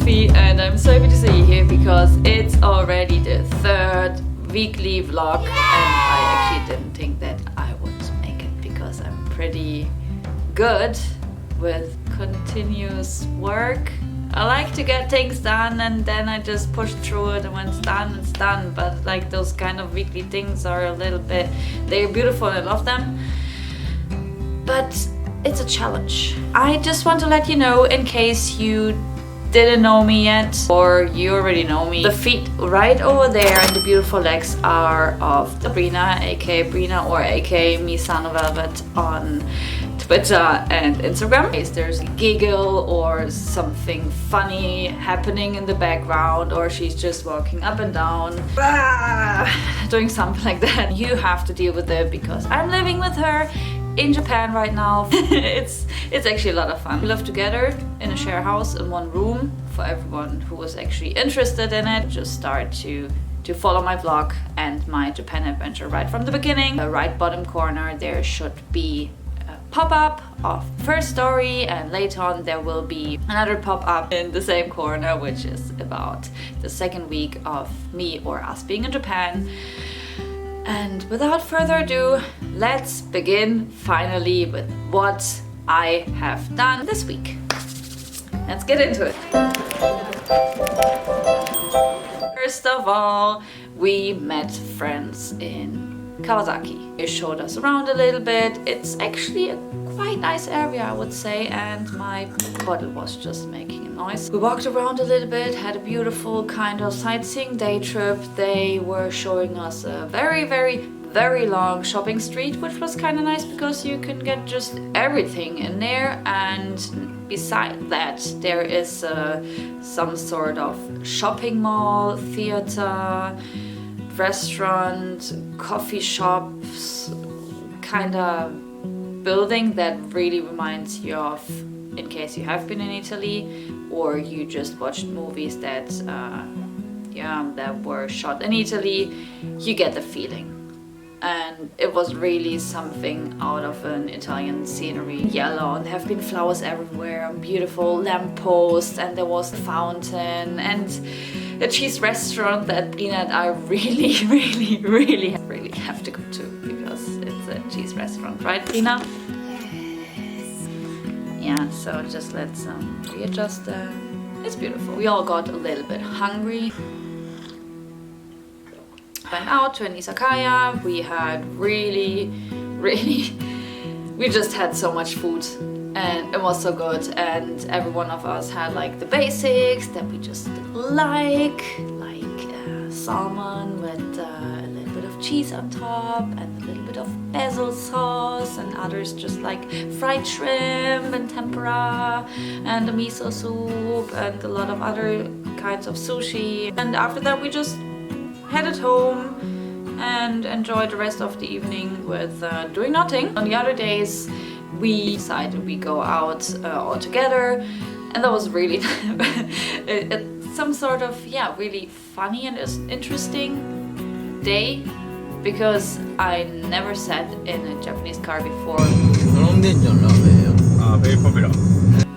Sophie and I'm so happy to see you here because it's already the third weekly vlog and I actually didn't think that I would make it because I'm pretty good with continuous work. I like to get things done and then I just push through it, and when it's done, but like those kind of weekly things are a little bit, they're beautiful and I love them, but it's a challenge. I just want to let you know, in case you didn't know me yet or you already know me, the feet right over there and the beautiful legs are of Brina, aka Brina, or aka Misano Velvet on Twitter and Instagram. In case there's a giggle or something funny happening in the background, or she's just walking up and down doing something like that, you have to deal with it because I'm living with her in Japan right now. It's actually a lot of fun. We live together in a share house in one room. For everyone who was actually interested in it, just start to follow my vlog and my Japan adventure right from the beginning. The right bottom corner there should be a pop-up of first story, and later on there will be another pop-up in the same corner which is about the second week of me or us being in Japan. And without further ado, let's begin finally with what I have done this week. Let's get into it. First of all, we met friends in Kawasaki. They showed us around a little bit. It's actually a quite nice area, I would say, and my bottle was just making a noise. We walked around a little bit, had a beautiful kind of sightseeing day trip. They were showing us a very long shopping street, which was kind of nice because you can get just everything in there, and beside that there is some sort of shopping mall, theater, restaurant, coffee shops, kind of building that really reminds you of, in case you have been in Italy or you just watched movies that that were shot in Italy, you get the feeling. And it was really something out of an Italian scenery. Yellow, and there have been flowers everywhere, beautiful lampposts, and there was a fountain and a cheese restaurant that Brina and I really have to go to because it's a cheese restaurant, right, Brina? Yes. Yeah, so just let's readjust. It's beautiful. We all got a little bit hungry. Went out to an izakaya. We had we just had so much food and it was so good, and every one of us had like the basics that we just like salmon with a little bit of cheese on top and a little bit of basil sauce, and others just like fried shrimp and tempura and a miso soup and a lot of other kinds of sushi. And after that we just headed home and enjoyed the rest of the evening with doing nothing. On the other days we decided we go out all together, and that was really some sort of really funny and interesting day because I never sat in a Japanese car before. Very popular.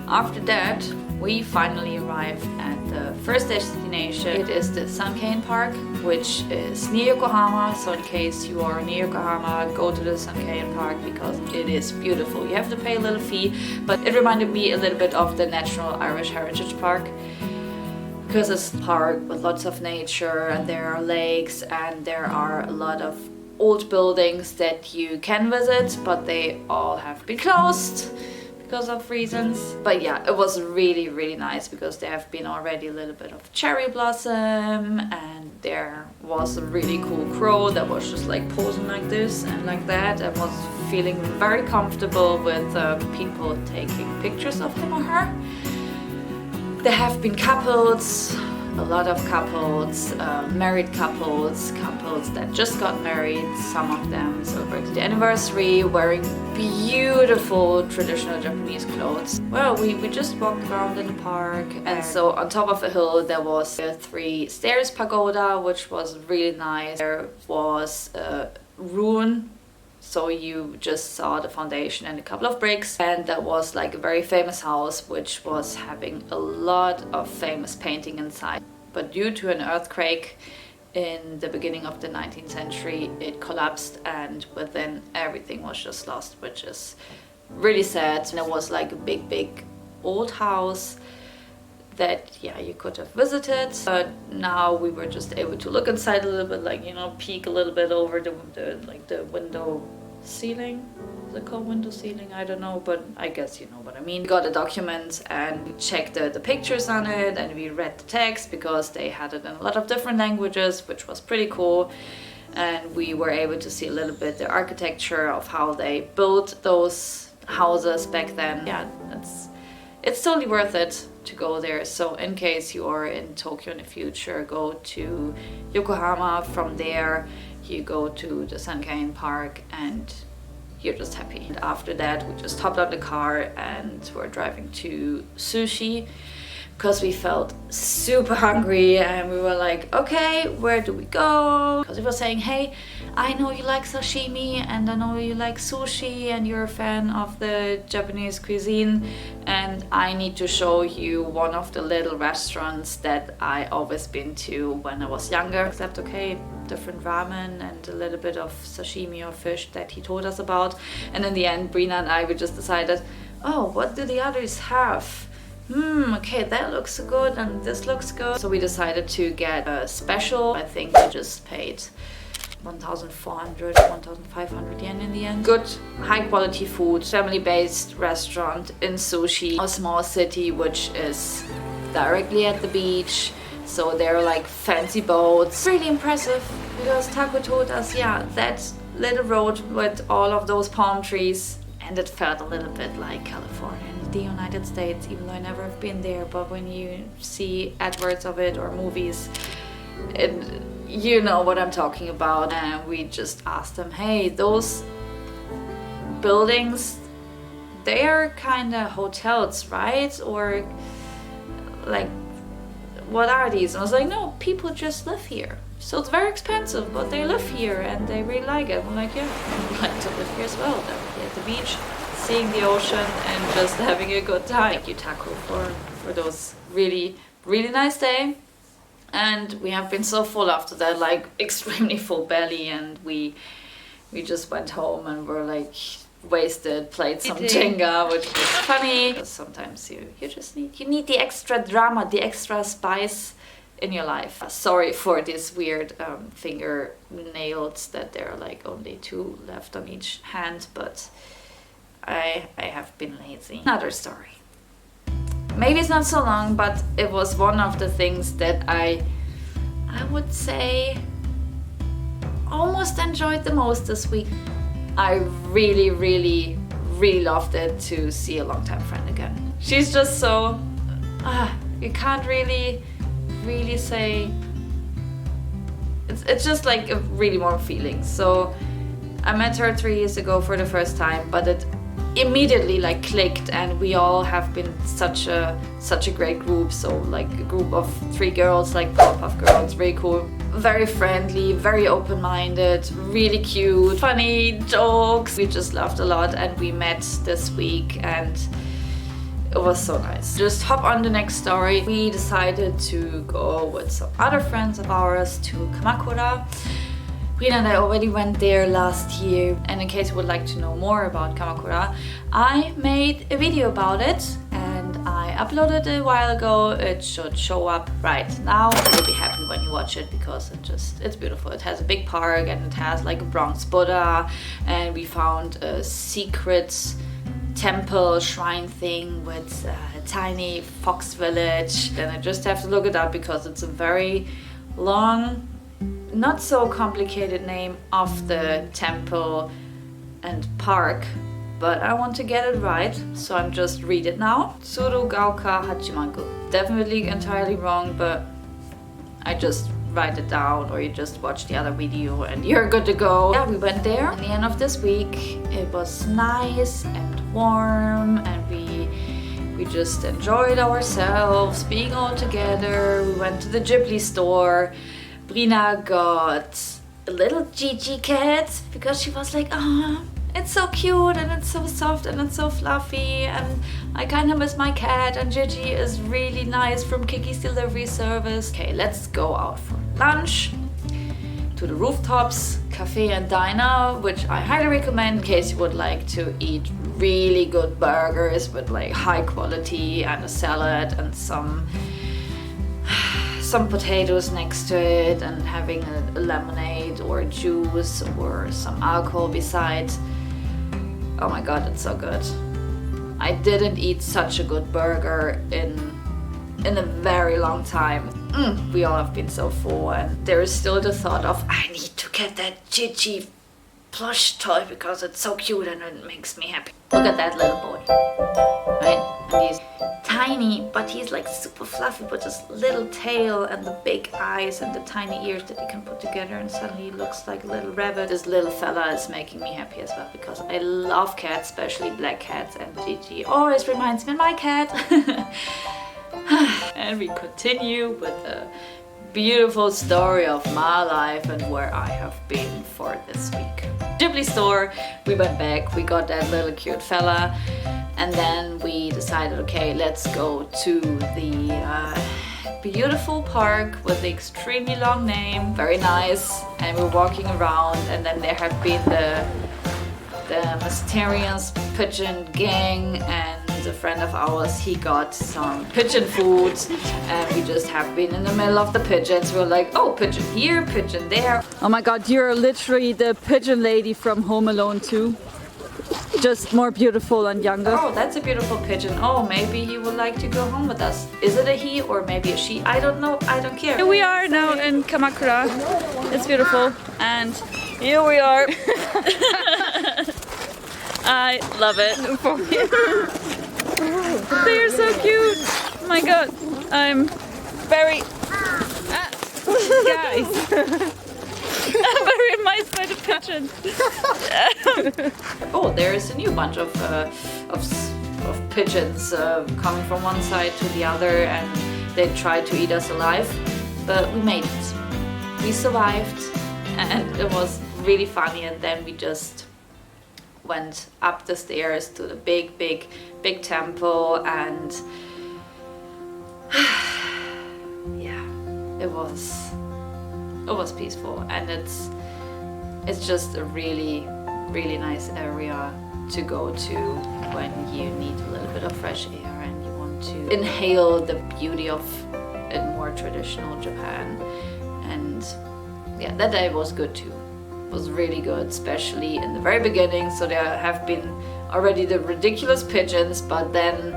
After that we finally arrived at the first destination. It is the Sankeien Park, which is near Yokohama. So in case you are near Yokohama, go to the Sankeien Park because it is beautiful. You have to pay a little fee, but it reminded me a little bit of the National Irish Heritage Park because it's a park with lots of nature, and there are lakes and there are a lot of old buildings that you can visit, but they all have been closed because of reasons. But yeah, it was really nice because there have been already a little bit of cherry blossom, and there was a really cool crow that was just like posing like this and like that, and was feeling very comfortable with people taking pictures of him or her. There have been couples, a lot of couples, married couples that just got married, some of them celebrated the anniversary wearing beautiful traditional Japanese clothes. Well, we just walked around in the park, and so on top of a hill there was a 3 stairs pagoda, which was really nice. There was a ruin So you just saw the foundation and a couple of bricks, and that was like a very famous house which was having a lot of famous painting inside. But due to an earthquake in the beginning of the 19th century, it collapsed, and within everything was just lost, which is really sad. And it was like a big old house that, yeah, you could have visited, but now we were just able to look inside a little bit, like, you know, peek a little bit over the window ceiling. Is it called window ceiling? I don't know, but I guess you know what I mean. We got the documents and we checked the pictures on it, and we read the text because they had it in a lot of different languages, which was pretty cool. And we were able to see a little bit the architecture of how they built those houses back then. Yeah, it's totally worth it to go there. So in case you are in Tokyo in the future, go to Yokohama. From there you go to the Sankain Park and you're just happy. And after that we just hopped out the car and we're driving to ZUSHI because we felt super hungry, and we were like, okay, where do we go? Because we were saying, hey, I know you like sashimi and I know you like sushi and you're a fan of the Japanese cuisine, and I need to show you one of the little restaurants that I always been to when I was younger, except okay, different ramen and a little bit of sashimi or fish that he told us about. And in the end, Brina and I, we just decided, oh, what do the others have? Okay, that looks good and this looks good. So we decided to get a special. I think we just paid 1,400, 1,500 yen in the end. Good, high quality food, family-based restaurant in ZUSHI, a small city which is directly at the beach. So there are like fancy boats. Really impressive because Taku told us, yeah, that little road with all of those palm trees, and it felt a little bit like California, the United States, even though I never have been there. But when you see adverts of it or movies, you know what I'm talking about. And we just asked them, hey, those buildings, they are kind of hotels, right? Or like, what are these? And I was like, no, people just live here. So it's very expensive, but they live here and they really like it. I'm like, yeah, I'd like to live here as well. They're at the beach, seeing the ocean and just having a good time. Thank you, Taco, for those really nice day. And we have been so full after that, like extremely full belly, and we just went home and were like wasted, played some Jenga, which was funny. Sometimes you just need the extra drama, the extra spice in your life. Sorry for these weird finger nails that there are like only 2 left on each hand, but I have been lazy. Another story. Maybe it's not so long, but it was one of the things that I would say almost enjoyed the most this week. I really loved it to see a longtime friend again. She's just so you can't really say, it's just like a really warm feeling. So I met her 3 years ago for the first time, but it immediately like clicked, and we all have been such a great group. So like a group of 3 girls, like Powerpuff Girls, really cool, very friendly, very open-minded, really cute, funny jokes. We just laughed a lot, and we met this week and it was so nice. Just hop on the next story. We decided to go with some other friends of ours to Kamakura. Rina and I already went there last year, and in case you would like to know more about Kamakura, I made a video about it and I uploaded it a while ago. It should show up right now. You'll be happy when you watch it because it's beautiful. It has a big park and it has like a bronze Buddha, and we found a secret temple shrine thing with a tiny fox village. Then I just have to look it up because it's a very long, not so complicated name of the temple and park, but I want to get it right, so I'm just read it now. Tsurugaoka Hachiman-gu. Definitely entirely wrong, but I just write it down, or you just watch the other video and you're good to go. Yeah, we went there at the end of this week. It was nice and warm, and we just enjoyed ourselves being all together. We went to the Ghibli store. Brina got a little Gigi cat because she was like, ah, it's so cute and it's so soft and it's so fluffy and I kind of miss my cat, and Gigi is really nice from Kiki's delivery service. Okay, let's go out for lunch to the Rooftops Cafe and Diner, which I highly recommend in case you would like to eat really good burgers with like high quality and a salad and some potatoes next to it, and having a lemonade or a juice or some alcohol besides. Oh my god, it's so good. I didn't eat such a good burger in a very long time. We all have been so full, and there is still the thought of I need to get that Gigi plush toy because it's so cute and it makes me happy. Look at that little boy, right? And he's tiny, but he's like super fluffy with his little tail and the big eyes and the tiny ears that you can put together, and suddenly he looks like a little rabbit. This little fella is making me happy as well because I love cats, especially black cats, and Gigi always reminds me of my cat. And we continue with the beautiful story of my life and where I have been for this week. Ghibli store, we went back, we got that little cute fella, and then we decided, okay, let's go to the beautiful park with the extremely long name, very nice, and we're walking around, and then there have been the Mysterious Pigeon Gang, and a friend of ours, he got some pigeon food, and we just have been in the middle of the pigeons. We're like, oh, pigeon here, pigeon there. Oh my god, you're literally the pigeon lady from Home Alone 2. Just more beautiful and younger. Oh, that's a beautiful pigeon. Oh, maybe he would like to go home with us. Is it a he or maybe a she? I don't know, I don't care. Here we are now in Kamakura. It's beautiful, and here we are. I love it. They're so cute. Oh my god, I'm very guys. I'm very amazed by the pigeons. Oh, there is a new bunch of pigeons coming from one side to the other, and they tried to eat us alive, but we made it. We survived, and it was really funny. And then we just went up the stairs to the big temple, and yeah, it was peaceful, and it's just a really nice area to go to when you need a little bit of fresh air and you want to inhale the beauty of a more traditional Japan. And yeah, that day was good too. It was really good, especially in the very beginning. So there have been already the ridiculous pigeons, but then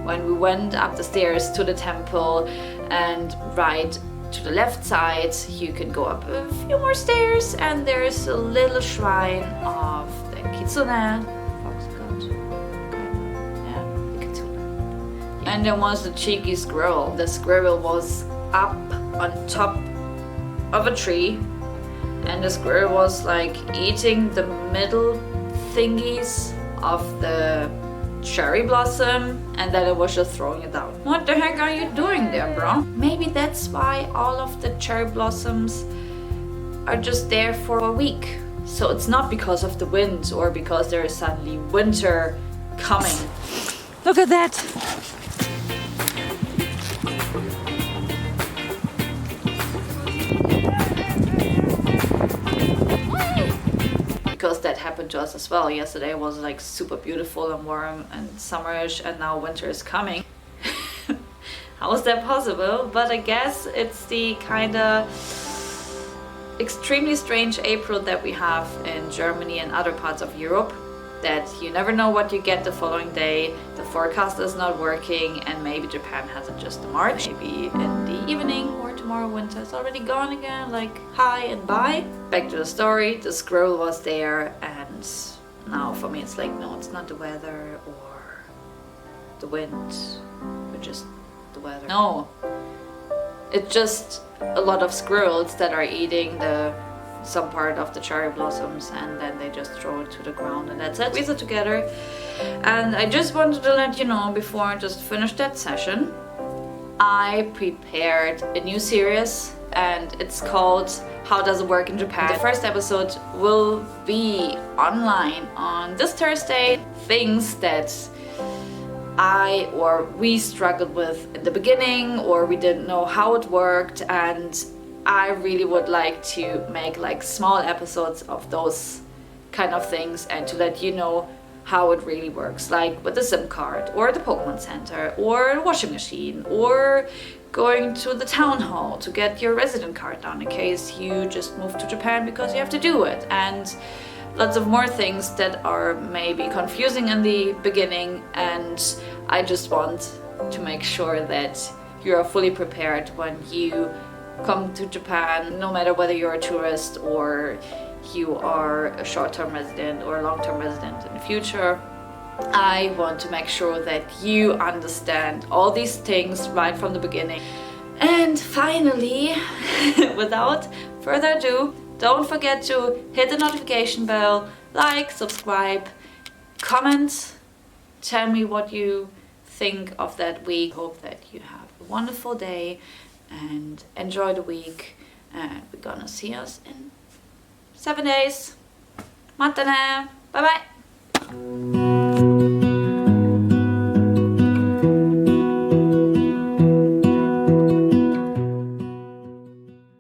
when we went up the stairs to the temple and right to the left side, you can go up a few more stairs, and there's a little shrine of the kitsune, fox god, yeah, the kitsune. And there was a cheeky squirrel. The squirrel was up on top of a tree, and the squirrel was like eating the middle thingies of the cherry blossom, and then it was just throwing it down. What the heck are you doing there, bro? Maybe that's why all of the cherry blossoms are just there for a week. So it's not because of the wind or because there is suddenly winter coming. Look at that! Because that happened to us as well. Yesterday was like super beautiful and warm and summerish, and now winter is coming. How is that possible? But I guess it's the kind of extremely strange April that we have in Germany and other parts of Europe, that you never know what you get the following day. The forecast is not working, and maybe Japan has adjusted March. Maybe in the evening or tomorrow winter is already gone again, like hi and bye. Back to the story, the squirrel was there, and now for me it's like, no, it's not the weather or the wind, but just the weather. No, it's just a lot of squirrels that are eating some part of the cherry blossoms, and then they just throw it to the ground, and that's it. We sit together, and I just wanted to let you know before I just finished that session, I prepared a new series, and it's called How Does It Work in Japan. The first episode will be online on this Thursday. Things that we struggled with in the beginning, or we didn't know how it worked, and I really would like to make like small episodes of those kind of things and to let you know how it really works, like with the SIM card or the Pokemon Center or the washing machine or going to the town hall to get your resident card done in case you just moved to Japan because you have to do it, and lots of more things that are maybe confusing in the beginning. And I just want to make sure that you are fully prepared when you come to Japan, no matter whether you're a tourist or you are a short-term resident or a long-term resident in the future. I want to make sure that you understand all these things right from the beginning. And finally, without further ado, don't forget to hit the notification bell, like, subscribe, comment, tell me what you think of that week. Hope that you have a wonderful day and enjoy the week, and we're gonna see us in 7 days. Mata ne! Bye bye!